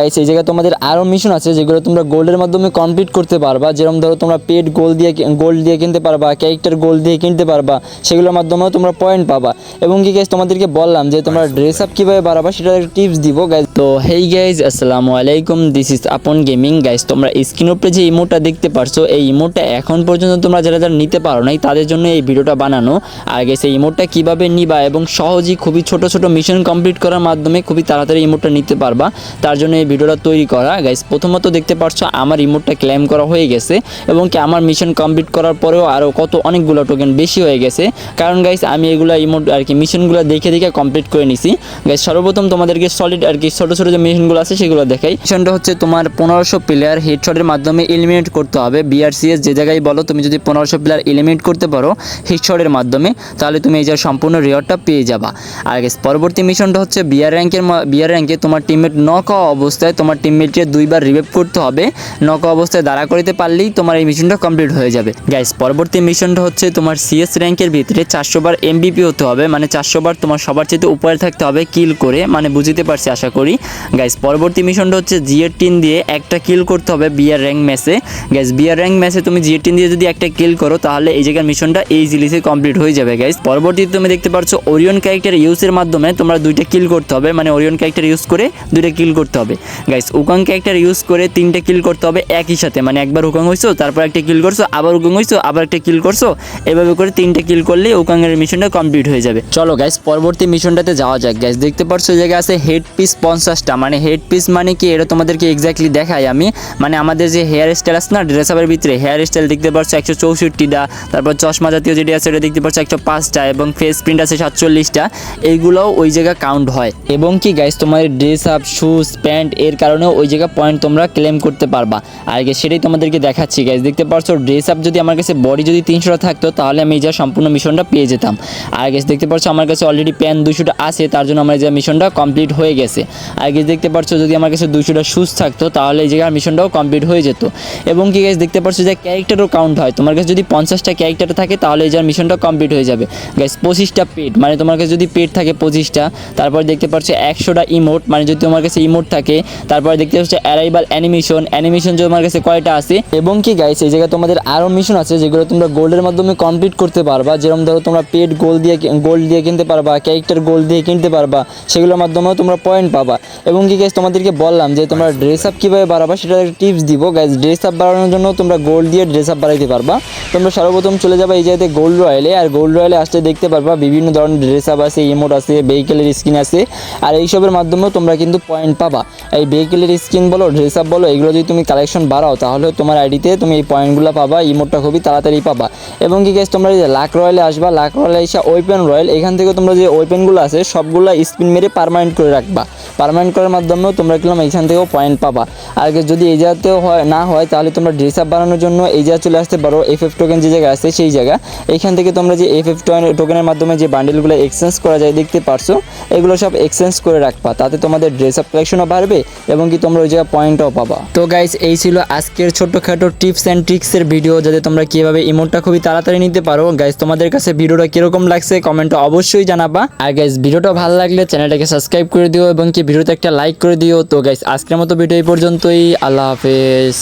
Guys এই জায়গায় তোমাদের আরও মিশন আছে যেগুলো তোমরা গোল্ডের মাধ্যমে কমপ্লিট করতে পারবা। যেরকম ধরো তোমরা পেড গোল্ড দিয়ে কিনতে পারবা, ক্যারেক্টার গোল্ড দিয়ে কিনতে পারবা, সেগুলোর মাধ্যমেও তোমরা পয়েন্ট পাবা। এবং কি গাইস তোমাদেরকে বললাম যে তোমরা ড্রেস আপ কীভাবে বাড়াবা সেটা একটা টিপস দিব গাইস। তো হেই গাইস, আসসালামু আলাইকুম, দিস ইজ আপন গেমিং। গাইস তোমরা স্ক্রিনের উপরে যে ইমোটটা দেখতে পারছো, এই ইমোটটা এখন পর্যন্ত তোমরা যারা নিতে পারো নাই তাদের জন্য এই ভিডিওটা বানানো। আর গাইস এই ইমোটটা কীভাবে নিবা এবং সহজেই খুবই ছোট ছোট মিশন কমপ্লিট করার মাধ্যমে খুবই তাড়াতাড়ি ইমোটটা নিতে পারবা, তার জন্য এই ভিডিওটা তৈরি করা। গাইস প্রথমত দেখতে পারছো আমার ইমোটটা ক্লেম করা হয়ে গেছে এবং কি আমার মিশন কমপ্লিট করার পরেও আরও অনেকগুলো টোকেন বেশি হয়ে গেছে, কারণ গাইস আমি এগুলো ইমোট আর কি মিশনগুলো দেখে কমপ্লিট করে নিছি। গাইস সর্বপ্রথম তোমাদেরকে সলিড আর কি ছোটো ছোটো যে মিশনগুলো আছে সেগুলো দেখাই। মিশনটা হচ্ছে তোমার 1500 প্লেয়ার হেডশটের মাধ্যমে এলিমিনেট করতে হবে। বিআরসিএস যে জায়গায় বলো, তুমি যদি 1500 প্লেয়ার এলিমিনেট করতে পারো হেডশটের মাধ্যমে, তাহলে তুমি এই যে সম্পূর্ণ রিওয়ার্ডটা পেয়ে যাবা। আর গাইস পরবর্তী মিশনটা হচ্ছে বিআর র্যাঙ্কে তোমার টিমমেট নক হওয়া অবস্থায় তোমার টিমমেটকে 2বার রিভাইভ করতে হবে। নক অবস্থায় দাঁড়া করিতে পারলেই তোমার এই মিশনটা কমপ্লিট হয়ে যাবে। গাইস পরবর্তী মিশনটা হচ্ছে তোমার সিএস র্যাঙ্কের ভিতরে 400 বার এমবিপি হতে হবে, মানে 400 বার তোমার সবার চেয়ে উপরে থাকতে হবে কিল করে, মানে বুঝতে পারছি আশা করি। গাইস পরবর্তী মিশনটা হচ্ছে জিএর টিন দিয়ে একটা কিল করতে হবে বিআর র্যাঙ্ক ম্যাচে। গাইস বিআর র্যাঙ্ক ম্যাচে তুমি জিএর টিন দিয়ে যদি একটা কিল করো তাহলে এই জায়গার মিশনটা ইজিলিতে কমপ্লিট হয়ে যাবে। গাইস পরবর্তীতে তুমি দেখতে পাচ্ছ ওরিয়ন ক্যারেক্টার ইউজের মাধ্যমে তোমরা 2টা কিল করতে হবে, মানে ওরিয়ন ক্যারেক্টার ইউজ করে 2টা কিল করতে হবে। গাইস উকাং ক্যারেক্টার ইউজ করে 3টা কিল করতে হবে একই সাথে, মানে একবার উকাং হইছো, তারপর একটা কিল করছো, আবার উকাং হইছো, আবার একটা কিল করছো, এভাবে করে 3টা কিল করলে উকাংয়ের মিশনটা কমপ্লিট হয়ে যাবে। চলো গাইস পরবর্তী মিশনটাতে যাওয়া যাক। গাইস দেখতে পাচ্ছ এই জায়গায় আছে হেড পিস 50টা, মানে হেড পিস মানে কি এটা তোমাদেরকে এক্স্যাক্টলি দেখাই আমি। মানে আমাদের যে হেয়ার স্টাইল আছে না ড্রেস আপের ভিতরে, হেয়ার স্টাইল দেখতে পাচ্ছ 164টা, তারপর চশমা জাতীয় যেটি আছে এটা দেখতে পাচ্ছ 105টা, এবং ফেস প্রিন্ট আছে 47টা। এইগুলোও ওই জায়গা কাউন্ট হয়। এবং কি গাইস তোমার ড্রেস আপ শুজ প্যান্ট এর কারণেও ওই জায়গা পয়েন্ট তোমরা ক্লেম করতে পারবা। আর সেটাই তোমাদেরকে দেখাচ্ছি। গাইস দেখতে পাচ্ছ ড্রেস আপ যদি আমার কাছে বডি যদি 300টা থাকতো তাহলে আমি এই যা সম্পূর্ণ মিশনটা পেয়ে যেতাম। আর গাইস দেখতে পাচ্ছ আমার কাছে অলরেডি প্যান্ট 200টা আছে, তার জন্য আমার এই যে মিশনটা কমপ্লিট হয়ে গেছে। আর গাইস দেখতে পাচ্ছ যদি আমার কাছে 200টা শুজ থাকতো তাহলে এই জায়গার মিশনটাও কমপ্লিট হয়ে যেত। এবং কি গাইস দেখতে পাচ্ছ যে ক্যারেক্টারও কাউন্ট হয়। তোমার কাছে যদি 50টা ক্যারেক্টার থাকে তাহলে এই যার মিশনটা কমপ্লিট হয়ে যাবে। গাইস 25টা পেট, মানে তোমার কাছে যদি পেট থাকে 25টা, তারপর দেখতে পাচ্ছ 100টা ইমোট, মানে যদি তোমার কাছে ইমোট থাকে, তারপর দেখতে পাচ্ছ অ্যারাইভাল অ্যানিমেশন যদি তোমার কাছে কয়টা আছে। এবং কি গাইস এই জায়গায় তোমাদের আরও মিশন আছে যেগুলো তোমরা গোল্ডের মাধ্যমে কমপ্লিট করতে পারবা। যেরকম ধরো তোমরা পেড গোল্ড দিয়ে কিনতে পারবা, ক্যারেক্টার গোল্ড দিয়ে কিনতে পারবা, সেগুলোর মাধ্যমেও তোমরা পয়েন্ট পাবা। এবং কি গাইস তোমাদেরকে বললাম যে তোমরা ড্রেস আপ কীভাবে বাড়াবা সেটা একটা টিপস দিব। গাইস ড্রেস আপ বাড়ানোর জন্য তোমরা গোল্ড দিয়ে ড্রেস আপ বাড়াইতে পারবা। তোমরা সর্বপ্রথম চলে যাবে এই জায়গাতে গোল্ড রয়্যালে, আর গোল্ড রয়্যালে আসতে দেখতে পারবা বিভিন্ন ধরনের ড্রেস আপ আছে, ইমোট আছে, ভেহিকেলের স্কিন আছে, আর এইসবের মাধ্যমেও তোমরা কিন্তু পয়েন্ট পাবা। এই ভেহিকেলের স্কিন বলো ড্রেস আপ বলো এগুলো যদি তুমি কালেকশন বাড়াও তাহলে তোমার আইডিতে তুমি এই পয়েন্টগুলো পাবা, ইমোটটা খুবই তাড়াতাড়ি পাবা। এবং কি গাইস তোমরা যে লাক রয়্যালে আসবা, লাক রয়্যালে এসে ওয়েপেন রয়্যাল, এখান থেকে তোমরা যে ওয়েপেনগুলো আছে সবগুলো স্পিন মেরে পার্মানেন্ট করে রাখবা। পার্মানেন্ট করার মাধ্যমেও তোমরা কিলাম এইখান থেকেও পয়েন্ট পাবা। আর যদি এই জায়গাতেও না হয় তাহলে তোমরা ড্রেস আপ বানানোর জন্য এই জায়গায় চলে আসতে পারো। এফএফ টোকেন যে জায়গা আছে সেই জায়গা, এইখান থেকে তোমরা যে এফএফ টোকেনের মাধ্যমে যে বান্ডেলগুলো এক্সচেঞ্জ করা যায় দেখতে পারছো, এগুলো সব এক্সচেঞ্জ করে রাখবা, তাতে তোমাদের ড্রেস আপ কালেকশনও বাড়বে এবং কি তোমরা ওই জায়গায় পয়েন্টও পাবা। তো গাইস এই ছিল আজকের ছোট্টখাটো টিপস অ্যান্ড ট্রিক্সের ভিডিও, যাতে তোমরা কীভাবে ইমোটটা খুবই তাড়াতাড়ি নিতে পারো। গাইস তোমাদের কাছে ভিডিওটা কীরকম লাগছে কমেন্টে অবশ্যই জানাবা। আর গাইস ভিডিওটা ভালো লাগলে চ্যানেলটাকে সাবস্ক্রাইব করে দিও এবং কি ভিডিওতে একটা লাইক করে দিও। তো গাইস আজকের মতো ভিডিও এই পর্যন্তই, আল্লাহ হাফেজ।